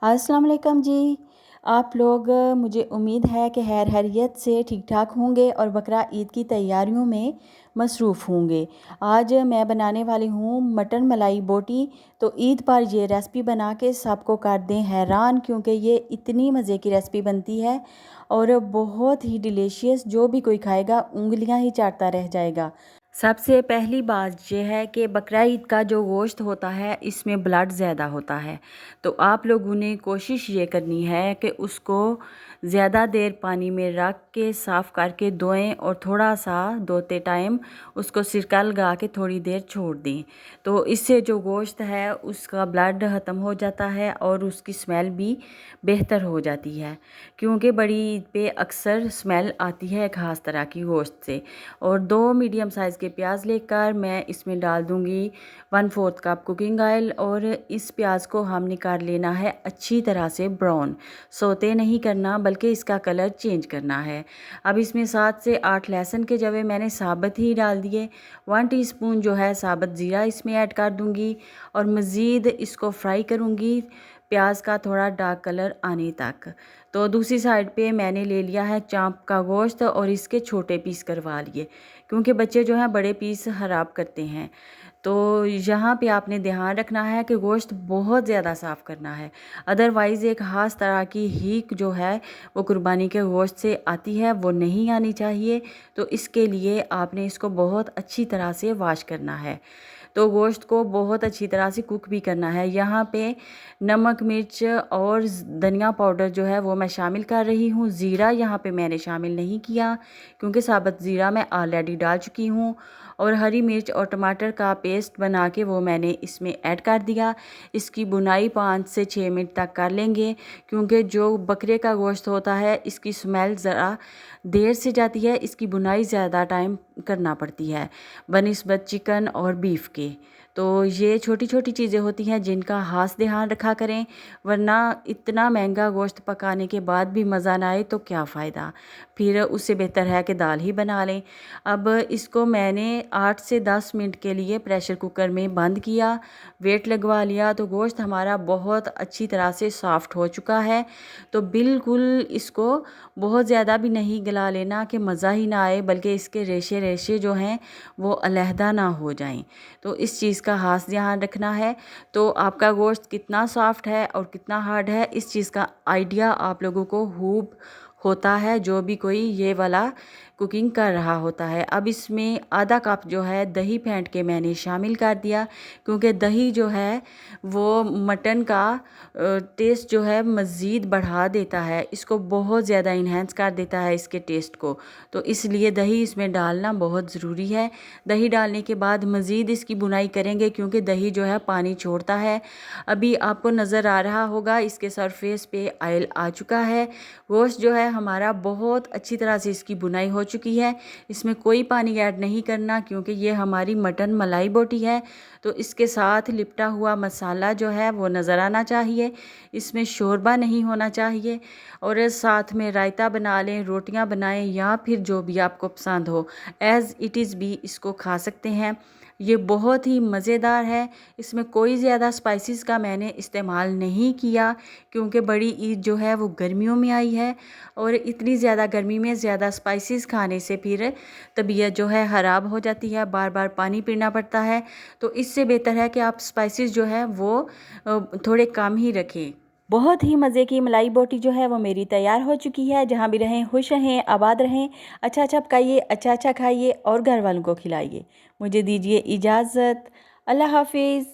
अस्सलाम वालेकुम जी। आप लोग मुझे उम्मीद है कि खैर खैरियत से ठीक ठाक होंगे और बकरा ईद की तैयारियों में मसरूफ़ होंगे। आज मैं बनाने वाली हूँ मटन मलाई बोटी। तो ईद पर ये रेसिपी बना के सबको कर दें हैरान, क्योंकि ये इतनी मज़े की रेसिपी बनती है और बहुत ही डिलीशियस। जो भी कोई खाएगा उंगलियां ही चाटता रह जाएगा। सबसे पहली बात यह है कि बकरा ईद का जो गोश्त होता है इसमें ब्लड ज़्यादा होता है। तो आप लोगों ने कोशिश ये करनी है कि उसको ज़्यादा देर पानी में रख के साफ़ करके धोएं और थोड़ा सा धोते टाइम उसको सिरका लगा के थोड़ी देर छोड़ दें। तो इससे जो गोश्त है उसका ब्लड ख़त्म हो जाता है और उसकी स्मेल भी बेहतर हो जाती है, क्योंकि बड़ी ईद पे अक्सर स्मेल आती है ख़ास तरह की गोश्त से। और 2 मीडियम साइज़ के प्याज लेकर मैं इसमें डाल दूंगी 1/4 कप कुकिंग ऑयल। और इस प्याज को हमने कर लेना है अच्छी तरह से ब्राउन, सोते नहीं करना बल्कि इसका कलर चेंज करना है। अब इसमें 7 से 8 लहसुन के जवे मैंने साबुत ही डाल दिए। 1 टीस्पून जो है साबुत ज़ीरा इसमें ऐड कर दूंगी और मज़ीद इसको फ्राई करूंगी प्याज का थोड़ा डार्क कलर आने तक। तो दूसरी साइड पे मैंने ले लिया है चाँप का गोश्त और इसके छोटे पीस करवा लिए, क्योंकि बच्चे जो हैं बड़े पीस ख़राब करते हैं। तो यहाँ पे आपने ध्यान रखना है कि गोश्त बहुत ज़्यादा साफ़ करना है, अदरवाइज़ एक ख़ास तरह की हीक जो है वो कुर्बानी के गोश्त से आती है, वो नहीं आनी चाहिए। तो इसके लिए आपने इसको बहुत अच्छी तरह से वॉश करना है। तो गोश्त को बहुत अच्छी तरह से कुक भी करना है। यहाँ पे नमक मिर्च और धनिया पाउडर जो है वो मैं शामिल कर रही हूँ। ज़ीरा यहाँ पे मैंने शामिल नहीं किया, क्योंकि साबुत ज़ीरा मैं ऑलरेडी डाल चुकी हूँ। और हरी मिर्च और टमाटर का पेस्ट बना के वो मैंने इसमें ऐड कर दिया। इसकी बुनाई 5 से 6 मिनट तक कर लेंगे, क्योंकि जो बकरे का गोश्त होता है इसकी स्मेल ज़रा देर से जाती है, इसकी बुनाई ज़्यादा टाइम करना पड़ती है बनिस्बत चिकन और बीफ के। तो ये छोटी छोटी चीज़ें होती हैं जिनका खास ध्यान रखा करें, वरना इतना महंगा गोश्त पकाने के बाद भी मज़ा ना आए तो क्या फ़ायदा। फिर उससे बेहतर है कि दाल ही बना लें। अब इसको मैंने 8 से 10 मिनट के लिए प्रेशर कुकर में बंद किया, वेट लगवा लिया। तो गोश्त हमारा बहुत अच्छी तरह से सॉफ्ट हो चुका है। तो बिल्कुल इसको बहुत ज़्यादा भी नहीं गला लेना कि मज़ा ही ना आए, बल्कि इसके रेशे रेशे जो हैं वो अलहदा ना हो जाएं। तो इस चीज़ का खास ध्यान रखना है। तो आपका गोश्त कितना सॉफ्ट है और कितना हार्ड है इस चीज़ का आइडिया आप लोगों को खूब होता है, जो भी कोई ये वाला कुकिंग कर रहा होता है। अब इसमें आधा कप जो है दही फेंट के मैंने शामिल कर दिया, क्योंकि दही जो है वो मटन का टेस्ट जो है मज़ीद बढ़ा देता है, इसको बहुत ज़्यादा इन्हेंस कर देता है इसके टेस्ट को। तो इसलिए दही इसमें डालना बहुत ज़रूरी है। दही डालने के बाद मज़ीद इसकी बुनाई करेंगे, क्योंकि दही जो है पानी छोड़ता है। अभी आपको नज़र आ रहा होगा इसके सरफेस पे ऑयल आ चुका है। गोश्त जो है हमारा बहुत अच्छी तरह से इसकी बुनाई हो चुकी है। इसमें कोई पानी ऐड नहीं करना, क्योंकि ये हमारी मटन मलाई बोटी है। तो इसके साथ लिपटा हुआ मसाला जो है वो नज़र आना चाहिए, इसमें शोरबा नहीं होना चाहिए। और साथ में रायता बना लें, रोटियां बनाएं, या फिर जो भी आपको पसंद हो एज़ इट इज़ भी इसको खा सकते हैं। ये बहुत ही मज़ेदार है। इसमें कोई ज़्यादा स्पाइसेस का मैंने इस्तेमाल नहीं किया, क्योंकि बड़ी ईद जो है वो गर्मियों में आई है, और इतनी ज़्यादा गर्मी में ज़्यादा स्पाइसेस खाने से फिर तबीयत जो है ख़राब हो जाती है, बार बार पानी पीना पड़ता है। तो इससे बेहतर है कि आप स्पाइसेस जो है वो थोड़े कम ही रखें। बहुत ही मज़े की मलाई बोटी जो है वो मेरी तैयार हो चुकी है। जहाँ भी रहें खुश रहें, आबाद रहें, अच्छा अच्छा पकाइए, अच्छा अच्छा खाइए और घर वालों को खिलाइए। मुझे दीजिए इजाज़त। अल्लाह हाफिज़।